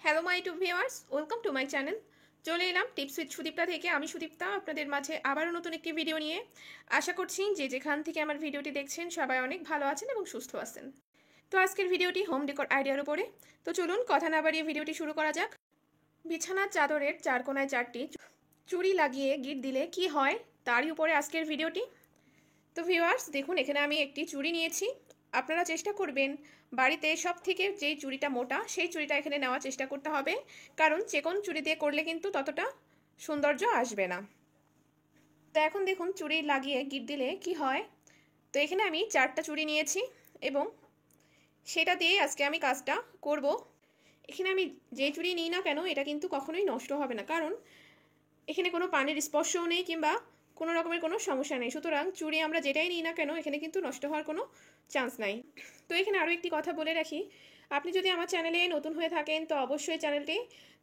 Hello my two viewers, welcome to my channel. চলে এলাম tips with Sudipta থেকে। আমি সুদীপ্তা আপনাদের মাঝে আবারও নতুন একটি ভিডিও নিয়ে। আশা করছি যে যেখান থেকে আমার ভিডিওটি দেখছেন সবাই অনেক ভালো আছেন এবং সুস্থ আছেন। তো আজকের ভিডিওটি হোম ডেকোর আইডিয়ার উপরে। তো চলুন কথা না বাড়িয়ে ভিডিওটি শুরু করা যাক। বিছানার চাদরের চার কোনায় চারটি চুড়ি লাগিয়ে গিট দিলে কি হয় তারই উপরে আজকের ভিডিওটি। তো ভিউয়ার্স দেখুন, এখানে আমি একটি চুড়ি নিয়েছি। আপনারা চেষ্টা করবেন বাড়িতে সব থেকে যেই চুড়িটা মোটা সেই চুড়িটা এখানে নেওয়ার চেষ্টা করতে হবে, কারণ চিকন চুড়ি দিয়ে করলে কিন্তু ততটা সৌন্দর্য আসবে না। তো এখন দেখুন চুড়ি লাগিয়ে গিট দিলে কি হয়। তো এখানে আমি চারটা চুড়ি নিয়েছি এবং সেটা দিয়ে আজকে আমি কাজটা করব। এখানে আমি যে চুড়ি নিই না কেন এটা কিন্তু কখনোই নষ্ট হবে না, কারণ এখানে কোনো পানির স্পর্শও নেই কিংবা কোনো রকমের কোনো সমস্যা নেই। সুতরাং চুড়ি আমরা যেটাই নিই না কেন এখানে কিন্তু নষ্ট হওয়ার কোনো চান্স নাই। তো এখানে আরও একটি কথা বলে রাখি, আপনি যদি আমার চ্যানেলে নতুন হয়ে থাকেন তো অবশ্যই চ্যানেলটি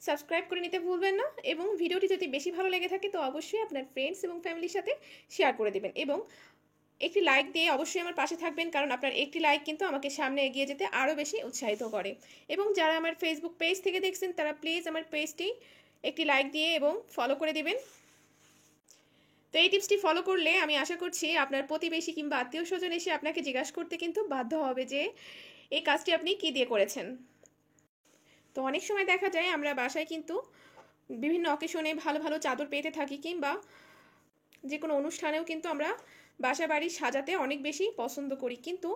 সাবস্ক্রাইব করে নিতে ভুলবেন না, এবং ভিডিওটি যদি বেশি ভালো লেগে থাকে তো অবশ্যই আপনার ফ্রেন্ডস এবং ফ্যামিলির সাথে শেয়ার করে দেবেন, এবং একটি লাইক দিয়ে অবশ্যই আমার পাশে থাকবেন, কারণ আপনার একটি লাইক কিন্তু আমাকে সামনে এগিয়ে যেতে আরও বেশি উৎসাহিত করে। এবং যারা আমার ফেসবুক পেজ থেকে দেখছেন তারা প্লিজ আমার পেজটি একটি লাইক দিয়ে এবং ফলো করে দিবেন। তো এই টিপসটি ফলো করলে আমি আশা করছি আপনার প্রতিবেশী কিংবা আত্মীয় স্বজন এসে আপনাকে জিজ্ঞাসা করতে কিন্তু বাধ্য হবে যে এই কাজটি আপনি কি দিয়ে করেছেন। তো অনেক সময় দেখা যায় আমরা বাসায় কিন্তু বিভিন্ন অকেশনে ভালো ভালো চাদর পেতে থাকি, কিংবা যে কোনো অনুষ্ঠানেও কিন্তু আমরা বাসা বাড়ি সাজাতে অনেক বেশি পছন্দ করি, কিন্তু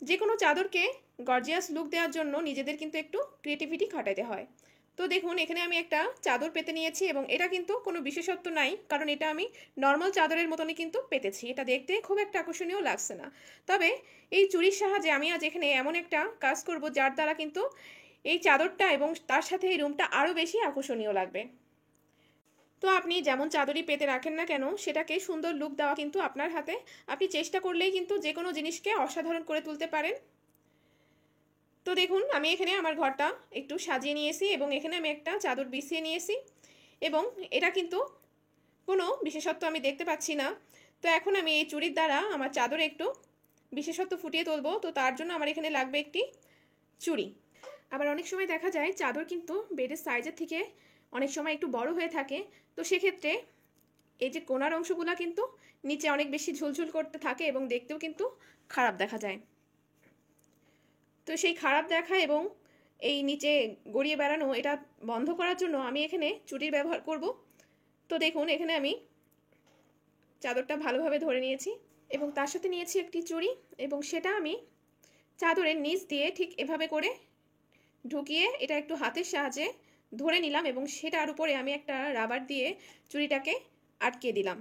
যে কোনো চাদরকে গর্জিয়াস লুক দেওয়ার জন্য নিজেদের কিন্তু একটু ক্রিয়েটিভিটি খাটাতে হয়। তো দেখুন এখানে আমি একটা চাদর পেতে নিয়েছি এবং এটা কিন্তু কোনো বিশেষত্ব নাই, কারণ এটা আমি নর্মাল চাদরের মতনই কিন্তু পেতেছি। এটা দেখতে খুব একটা আকর্ষণীয় লাগছে না, তবে এই চুড়ির সাহায্যে আমি আজ এখানে এমন একটা কাজ করব যার দ্বারা কিন্তু এই চাদরটা এবং তার সাথে এই রুমটা আরও বেশি আকর্ষণীয় লাগবে। তো আপনি যেমন চাদরই পেতে রাখেন না কেন সেটাকে সুন্দর লুক দেওয়া কিন্তু আপনার হাতে। আপনি চেষ্টা করলেই কিন্তু যে কোনো জিনিসকে অসাধারণ করে তুলতে পারেন। তো দেখুন আমি এখানে আমার ঘরটা একটু সাজিয়ে নিয়েছি এবং এখানে আমি একটা চাদর বিছিয়ে নিয়েছি, এবং এটা কিন্তু কোনো বিশেষত্ব আমি দেখতে পাচ্ছি না। তো এখন আমি এই চুড়ির দ্বারা আমার চাদরে একটু বিশেষত্ব ফুটিয়ে তুলবো। তো তার জন্য আমার এখানে লাগবে একটি চুড়ি। আবার অনেক সময় দেখা যায় চাদর কিন্তু বেডের সাইজের থেকে অনেক সময় একটু বড় হয়ে থাকে। তো সেক্ষেত্রে এই যে কোণার অংশগুলো কিন্তু নিচে অনেক বেশি ঝুলঝুল করতে থাকে এবং দেখতেও কিন্তু খারাপ দেখা যায়। তো সেই খারাপ দেখা এবং এই নিচে গড়িয়ে বেড়ানো এটা বন্ধ করার জন্য আমি এখানে চুড়ির ব্যবহার করব। তো দেখুন এখানে আমি চাদরটা ভালোভাবে ধরে নিয়েছি এবং তার সাথে নিয়েছি একটি চুড়ি, এবং সেটা আমি চাদরের নিচ দিয়ে ঠিক এভাবে করে ঢুকিয়ে এটা একটু হাতের সাহায্যে ধরে নিলাম, এবং সেটার উপরে আমি একটা রাবার দিয়ে চুড়িটাকে আটকে দিলাম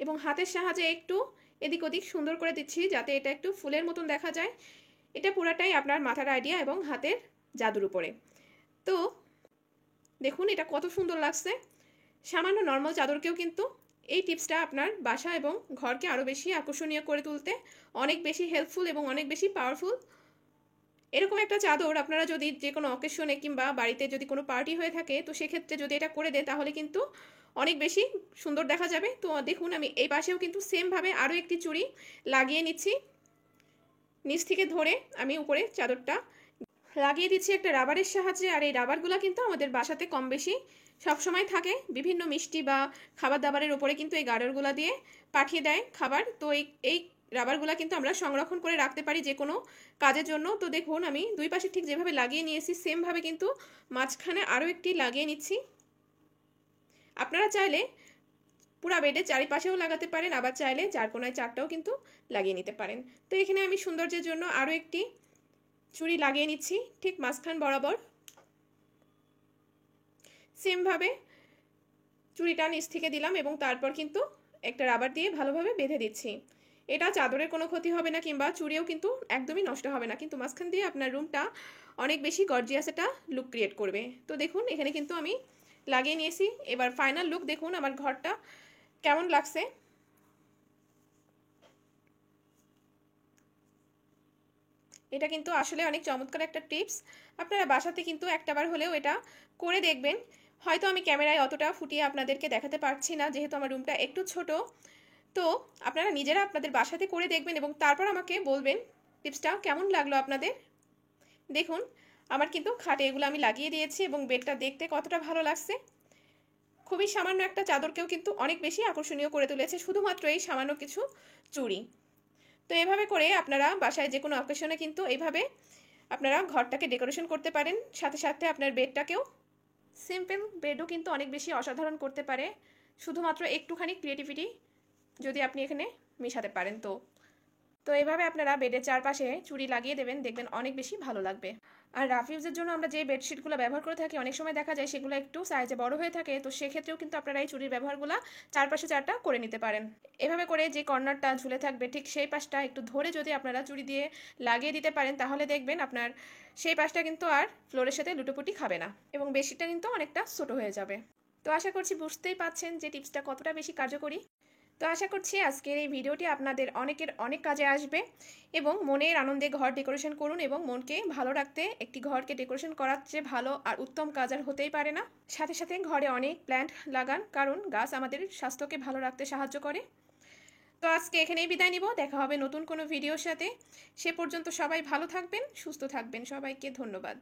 এবং হাতের সাহায্যে একটু এদিক ওদিক সুন্দর করে দিচ্ছি যাতে এটা একটু ফুলের মতন দেখা যায়। এটা পুরাটাই আপনার মাথার আইডিয়া এবং হাতের জাদুর উপরে। তো দেখুন এটা কত সুন্দর লাগছে। সামান্য নর্মাল চাদরকেও কিন্তু এই টিপসটা আপনার বাসা এবং ঘরকে আরও বেশি আকর্ষণীয় করে তুলতে অনেক বেশি হেল্পফুল এবং অনেক বেশি পাওয়ারফুল। এরকম একটা চাদর আপনারা যদি যে কোনো অকেশনে কিংবা বাড়িতে যদি কোনো পার্টি হয়ে থাকে তো সেক্ষেত্রে যদি এটা করে দেন তাহলে কিন্তু অনেক বেশি সুন্দর দেখা যাবে। তো দেখুন আমি এই পাশেও কিন্তু সেমভাবে আরও একটি চুড়ি লাগিয়ে নিচ্ছি। নিচ থেকে ধরে আমি উপরে চাদরটা লাগিয়ে দিচ্ছি একটা রাবারের সাহায্যে। আর এই রাবারগুলো কিন্তু আমাদের বাসাতে কম বেশি সবসময় থাকে, বিভিন্ন মিষ্টি বা খাবার দাবারের উপরে কিন্তু এই গার্ডারগুলো দিয়ে পাঠিয়ে দেয় খাবার। তো এই রাবারগুলো কিন্তু আমরা সংরক্ষণ করে রাখতে পারি যে কোনো কাজের জন্য। তো দেখুন আমি দুই পাশে ঠিক যেভাবে লাগিয়ে নিয়েছি সেমভাবে কিন্তু মাঝখানে আরও একটি লাগিয়ে নিচ্ছি। আপনারা চাইলে পুরা বেডের চারিপাশেও লাগাতে পারেন, আবার চাইলে চার কোনায় চারটাও কিন্তু লাগিয়ে নিতে পারেন। তো এখানে আমি সৌন্দর্যের জন্য আরও একটি চুড়ি লাগিয়ে নিচ্ছি ঠিক মাঝখান বরাবর। সেমভাবে চুড়িটা নিচ থেকে দিলাম এবং তারপর কিন্তু একটা রাবার দিয়ে ভালোভাবে বেঁধে দিচ্ছি। এটা চাদরের কোনো ক্ষতি হবে না কিংবা চুড়িও কিন্তু একদমই নষ্ট হবে না, কিন্তু মাঝখান দিয়ে আপনার রুমটা অনেক বেশি গর্জিয়াস একটা লুক ক্রিয়েট করবে। তো দেখুন এখানে কিন্তু আমি লাগিয়ে নিয়েছি। এবার ফাইনাল লুক দেখুন আমার ঘরটা কেমন লাগছে। এটা কিন্তু আসলে অনেক চমৎকার একটা টিপস। আপনারা বাসাতে কিন্তু একটাবার হলেও এটা করে দেখবেন। হয়তো আমি ক্যামেরায় অতটা ফুটিয়ে আপনাদেরকে দেখাতে পারছি না যেহেতু আমার রুমটা একটু ছোট। তো আপনারা নিজেরা আপনাদের বাসাতে করে দেখবেন এবং তারপর আমাকে বলবেন টিপসটা কেমন লাগলো আপনাদের। দেখুন আমার কিন্তু খাটে এগুলো আমি লাগিয়ে দিয়েছি এবং বেডটা দেখতে কতটা ভালো লাগছে। খুবই সামান্য একটা চাদরকেও কিন্তু অনেক বেশি আকর্ষণীয় করে তুলেছে শুধুমাত্র এই সামান্য কিছু চুড়ি। তো এভাবে করে আপনারা বাসায় যে কোনো অকেশনে কিন্তু এইভাবে আপনারা ঘরটাকে ডেকোরেশন করতে পারেন, সাথে সাথে আপনার বেডটাকেও সিম্পল বেডও কিন্তু অনেক বেশি অসাধারণ করতে পারে, শুধুমাত্র একটুখানি ক্রিয়েটিভিটি যদি আপনি এখানে মেশাতে পারেন। তো এইভাবে আপনারা বেডের চারপাশে চুড়ি লাগিয়ে দেবেন, দেখবেন অনেক বেশি ভালো লাগবে। আর রাফ ইউজের জন্য আমরা যে বেডশিটগুলো ব্যবহার করে থাকি অনেক সময় দেখা যায় সেগুলো একটু সাইজে বড় হয়ে থাকে, তো সেক্ষেত্রেও কিন্তু আপনারা এই চুড়ির ব্যবহারগুলো চারপাশে চারটা করে নিতে পারেন। এভাবে করে যে কর্নারটা ঝুলে থাকবে ঠিক সেই পাশটা একটু ধরে যদি আপনারা চুড়ি দিয়ে লাগিয়ে দিতে পারেন তাহলে দেখবেন আপনার সেই পাশটা কিন্তু আর ফ্লোরের সাথে লুটোপুটি খাবে না এবং বেডশিটটা কিন্তু অনেকটা ছোট হয়ে যাবে। তো আশা করছি বুঝতেই পাচ্ছেন যে টিপসটা কতটা বেশি কার্যকরী। তো আশা করছি আজকের এই ভিডিওটি আপনাদের অনেকের অনেক কাজে আসবে এবং মনের আনন্দে ঘর ডেকোরেশন করুন এবং মনকে ভালো রাখতে একটি ঘরকে ডেকোরেশন করার চেয়ে ভালো আর উত্তম কাজ আর হতেই পারে না। সাথে সাথে ঘরে অনেক প্ল্যান্ট লাগান, কারণ গাছ আমাদের স্বাস্থ্যকে ভালো রাখতে সাহায্য করে। তো আজকে এখানেই বিদায় নিব, দেখা হবে নতুন কোনো ভিডিওর সাথে। সে পর্যন্ত সবাই ভালো থাকবেন, সুস্থ থাকবেন। সবাইকে ধন্যবাদ।